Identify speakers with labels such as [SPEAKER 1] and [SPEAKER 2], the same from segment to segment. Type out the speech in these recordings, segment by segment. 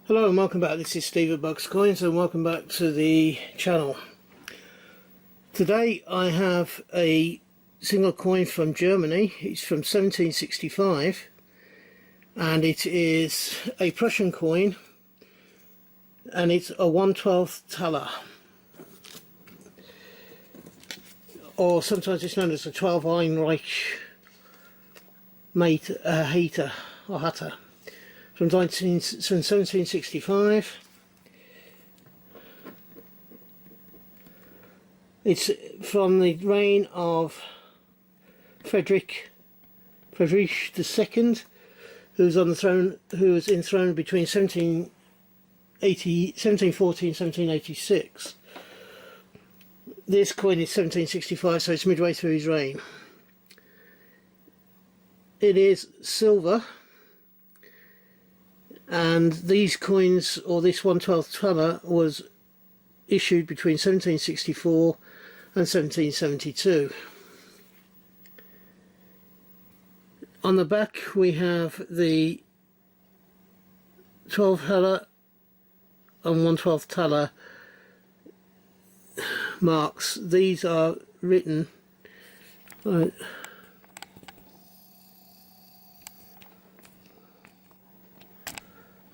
[SPEAKER 1] Hello and welcome back. This is Steve at Bucks Coins and welcome back to the channel. Today I have a single coin from Germany. It's from 1765 and it is a Prussian coin and it's a 1/12 thaler, or sometimes it's known as a 12 Einreich Hater or Hatter. From 1765. It's from the reign of Frederick II, who was on the throne, who was enthroned between 1740 and 1786. This coin is 1765, so it's midway through his reign. It is silver. And these coins, or this 1/12 thaler, was issued between 1764 and 1772. On the back we have the 12 thaler and 1/12 thaler marks. These are written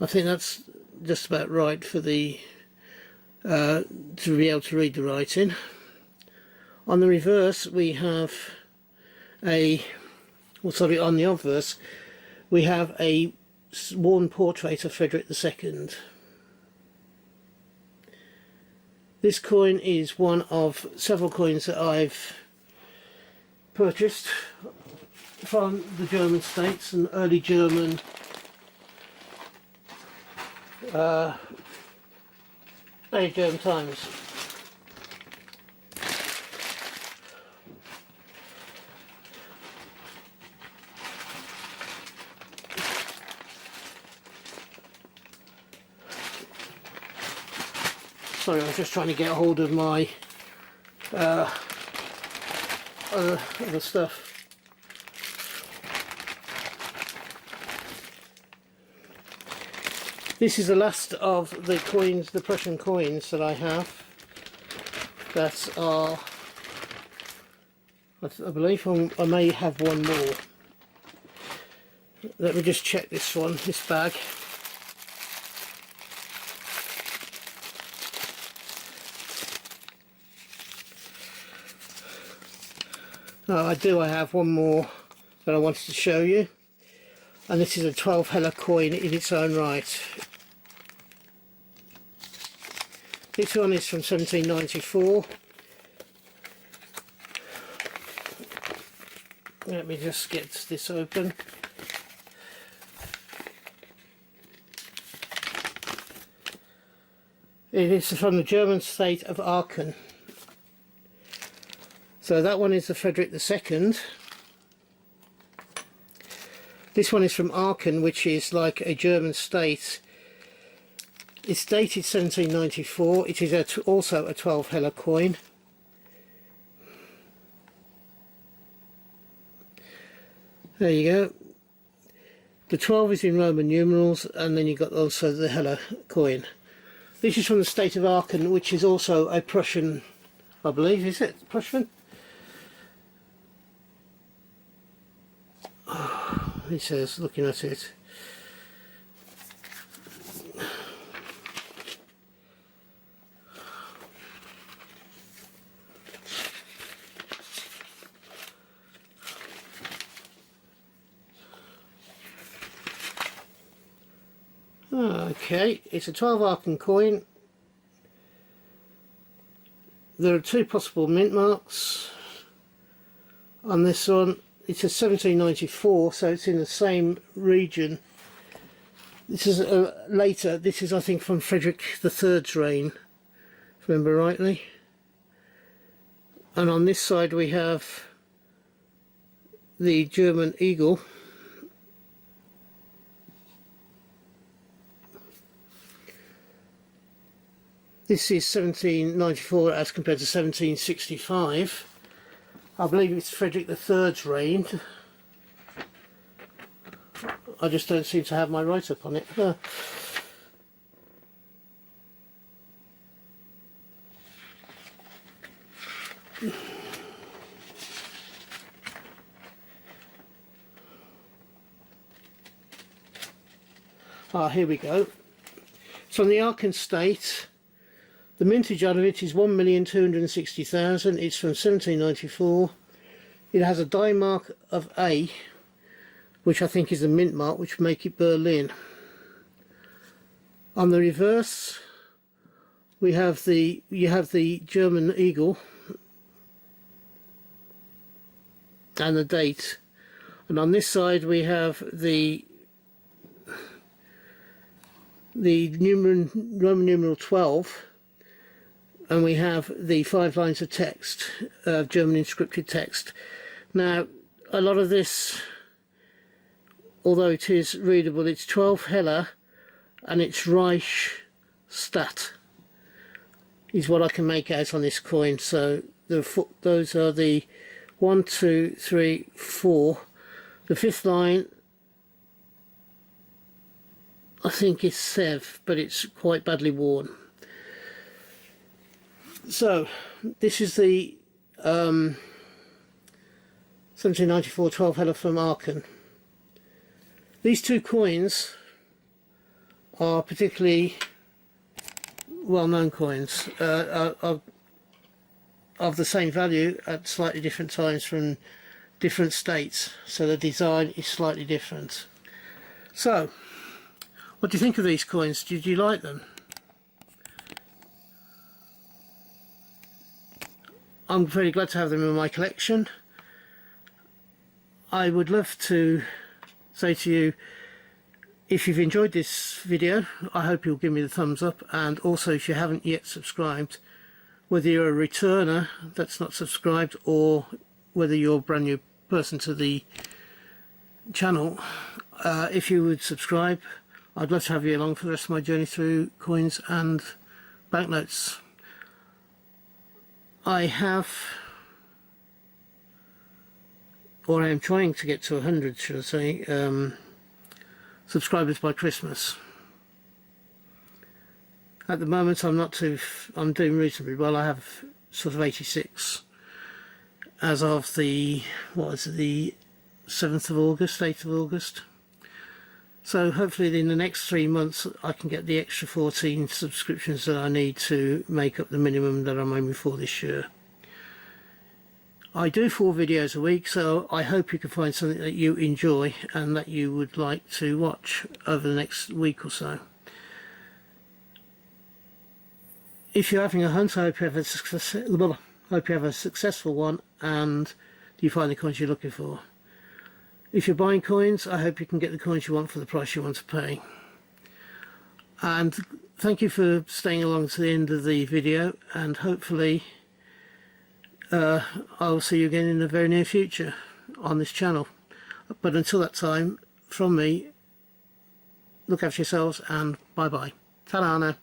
[SPEAKER 1] I think that's just about right for the to be able to read the writing. On the reverse we have on the obverse we have a worn portrait of Frederick II. This coin is one of several coins that I've purchased from the German states and early German German times. Sorry, I'm just trying to get hold of my other stuff. This is the last of the coins, the Prussian coins that I have. That are, I believe I may have one more. Let me just check this bag. I have one more that I wanted to show you. And this is a 12 Heller coin in its own right. This one is from 1794. Let me just get this open. It is from the German state of Aachen. So that one is the Frederick II. This one is from Aachen, which is like a German state. It's dated 1794. It is also a 12 Heller coin. There you go. The 12 is in Roman numerals, and then you've got also the Heller coin. This is from the state of Aachen, which is also a Prussian, I believe. Is it Prussian? He says, looking at it. Okay, it's a 12 Aachen coin. There are two possible mint marks on this one. It's a 1794, so it's in the same region. This is later. This is, I think, from Frederick III's reign, if I remember rightly. And on this side we have the German eagle. This is 1794 as compared to 1765. I believe it's Frederick III's reign. I just don't seem to have my write-up on it. Here we go. It's on the Arkan State. The mintage out of it is 1,260,000. It's from 1794. It has a die mark of A, which I think is the mint mark, which would make it Berlin. On the reverse, you have the German eagle and the date, and on this side we have the Roman numeral 12, and we have the 5 lines of text, German inscripted text. Now, a lot of this, although it is readable, it's 12 Heller and it's Reich Stadt is what I can make out on this coin. So those are the 1, 2, 3, 4. The 5th line I think is Sev, but it's quite badly worn. So this is the 1794 12 Heller from Aachen. These two coins are particularly well-known coins, of the same value at slightly different times from different states, so the design is slightly different. So what do you think of these coins? Did you like them? I'm very glad to have them in my collection. I would love to say to you, if you've enjoyed this video, I hope you'll give me the thumbs up, and also if you haven't yet subscribed, whether you're a returner that's not subscribed or whether you're a brand new person to the channel, if you would subscribe, I'd love to have you along for the rest of my journey through coins and banknotes. I have, or I am trying to get to 100, should I say, subscribers by Christmas. At the moment I'm doing reasonably well. I have sort of 86 as of the, the 7th of August, 8th of August. So hopefully in the next 3 months I can get the extra 14 subscriptions that I need to make up the minimum that I'm aiming for this year. I do 4 videos a week, so I hope you can find something that you enjoy and that you would like to watch over the next week or so. If you're having a hunt, I hope you have a successful one and you find the coins you're looking for. If you're buying coins, I hope you can get the coins you want for the price you want to pay. And thank you for staying along to the end of the video, and hopefully I'll see you again in the very near future on this channel. But until that time, from me, look after yourselves and bye bye. Ta-da now.